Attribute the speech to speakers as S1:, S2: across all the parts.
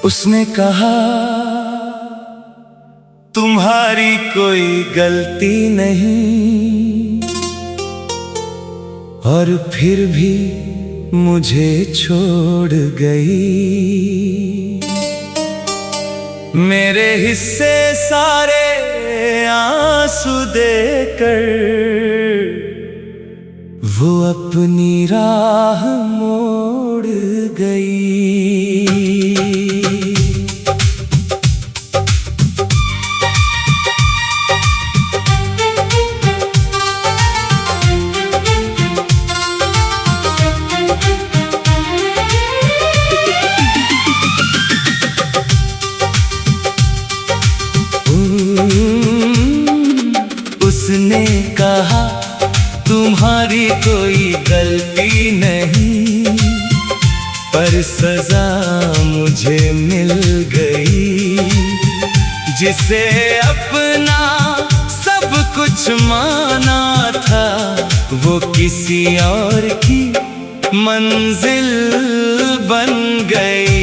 S1: उसने कहा तुम्हारी कोई गलती नहीं, और फिर भी मुझे छोड़ गई। मेरे हिस्से सारे आंसू देकर वो अपनी राह मोड़ गई। उसने कहा तुम्हारी कोई गलती नहीं, पर सजा मुझे मिल गई। जिसे अपना सब कुछ माना था, वो किसी और की मंजिल बन गई।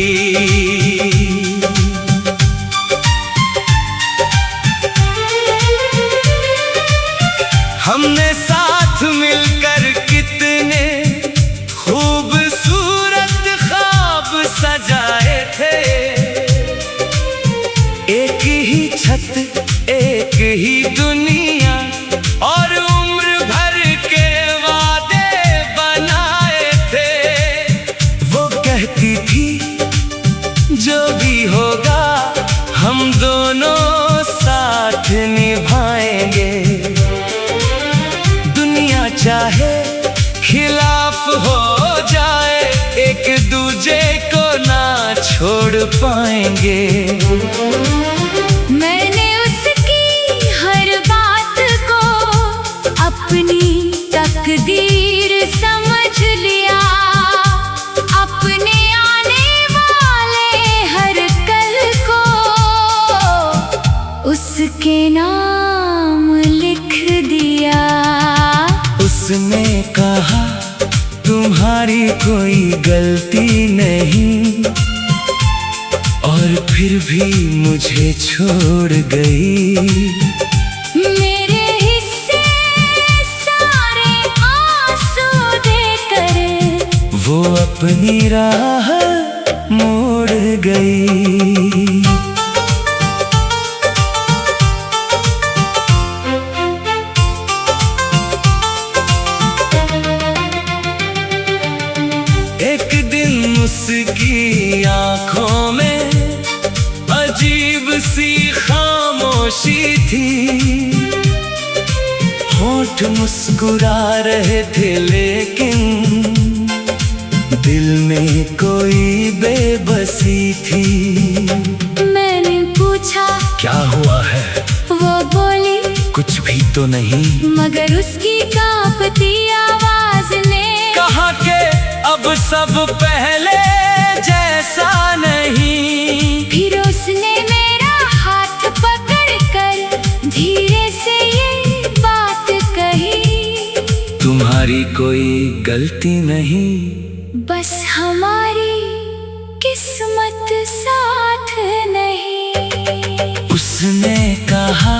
S1: हमने साथ मिलकर कितने खूबसूरत ख्वाब सजाए थे। एक ही छत, एक ही दुनिया, और उम्र भर के वादे बनाए थे। वो कहती थी जो भी होगा हम दोनों साथ निभाएंगे। चाहे खिलाफ हो जाए, एक दूजे को ना छोड़ पाएंगे।
S2: मैंने उसकी हर बात को अपनी तकदीर समझ लिया। अपने आने वाले हर कल को उसके नाम लिख दिया।
S1: उसने कहा तुम्हारी कोई गलती नहीं, और फिर भी मुझे छोड़ गई।
S2: मेरे हिस्से सारे आंसू देकर
S1: वो अपनी राह मोड़ गई। एक दिन उसकी आंखों में अजीब सी खामोशी थी। होंठ मुस्कुरा रहे थे, लेकिन दिल में कोई बेबसी थी।
S2: मैंने पूछा
S1: क्या हुआ है?
S2: वो बोली
S1: कुछ भी तो नहीं।
S2: मगर उसकी कांपती आवाज ने
S1: कहा कि अब सब पहले जैसा नहीं।
S2: फिर उसने मेरा हाथ पकड़कर धीरे से ये बात कही,
S1: तुम्हारी कोई गलती नहीं,
S2: बस हमारी किस्मत साथ नहीं।
S1: उसने कहा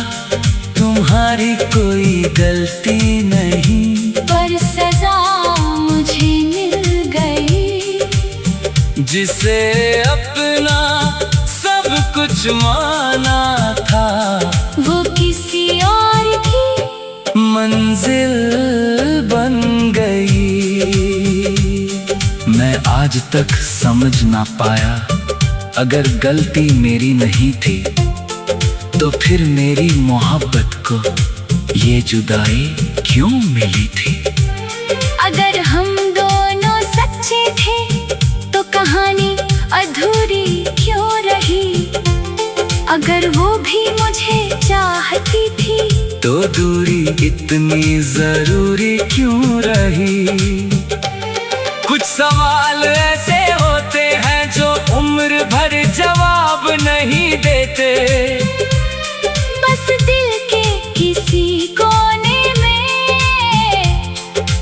S1: तुम्हारी कोई गलती नहीं,
S2: पर सजा मुझे मिल गई।
S1: जिसे अपना सब कुछ माना था,
S2: वो किसी और की
S1: मंजिल बन गई। मैं आज तक समझ ना पाया, अगर गलती मेरी नहीं थी तो फिर मेरी मोहब्बत को ये जुदाई क्यों मिली थी।
S2: अगर हम दोनों सच्चे थे तो कहानी अधूरी क्यों रही। अगर वो भी मुझे चाहती थी
S1: तो दूरी इतनी जरूरी क्यों रही। कुछ सवाल ऐसे होते हैं जो उम्र भर जवाब नहीं देते।
S2: बस दिल के किसी कोने में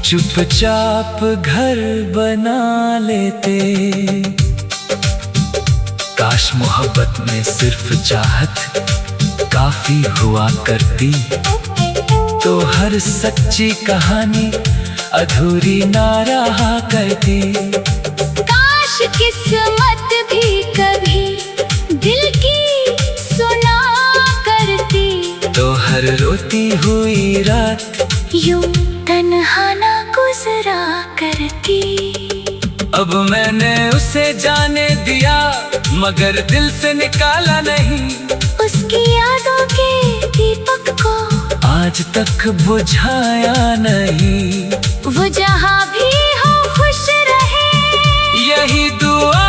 S1: चुपचाप घर बना लेते। काश मोहब्बत में सिर्फ चाहत काफी हुआ करती, तो हर सच्ची कहानी अधूरी ना रहा करती।
S2: काश किस्मत भी कभी दिल की सुना करती,
S1: तो हर रोती हुई रात
S2: यूं तन्हा ना गुजरा करती।
S1: अब मैंने उसे जाने दिया मगर दिल से निकाला नहीं,
S2: उसकी यादों के दीपक को
S1: आज तक बुझाया नहीं।
S2: वो जहाँ भी हो खुश रहे,
S1: यही दुआ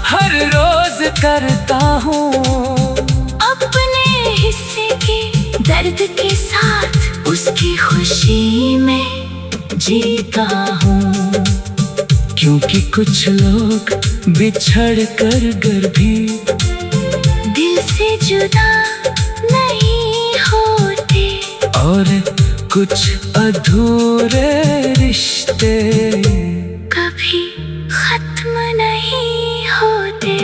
S1: हर रोज करता हूँ।
S2: अपने हिस्से के दर्द के साथ उसकी खुशी में जीता हूँ।
S1: क्योंकि कुछ लोग बिछड़ कर भी
S2: दिल से जुदा नहीं होते,
S1: और कुछ अधूरे रिश्ते
S2: कभी खत्म नहीं होते।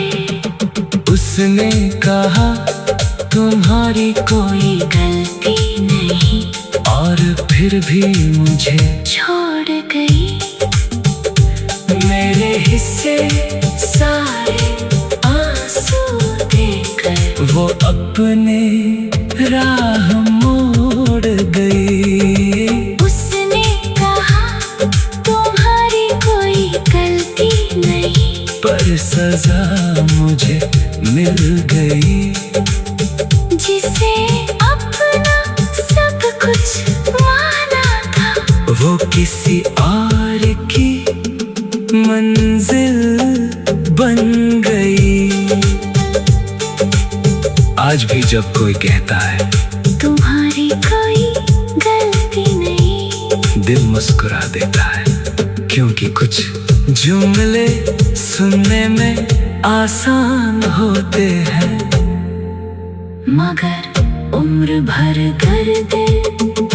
S1: उसने कहा तुम्हारी कोई
S2: गलती नहीं,
S1: और फिर भी मुझे
S2: छोड़ गई।
S1: मेरे हिस्से सारे
S2: आंसू देकर
S1: वो अपने राह मोड़ गई।
S2: उसने कहा तुम्हारी कोई गलती नहीं,
S1: पर सजा मुझे मिल गई।
S2: जिसे अपना सब कुछ माना था,
S1: वो किसी और की मंजिल बन गई। आज भी जब कोई कहता है
S2: तुम्हारी कोई गलती नहीं,
S1: दिल मुस्कुरा देता है, क्योंकि कुछ जुमले सुनने में आसान होते हैं,
S2: मगर उम्र भर कर दिल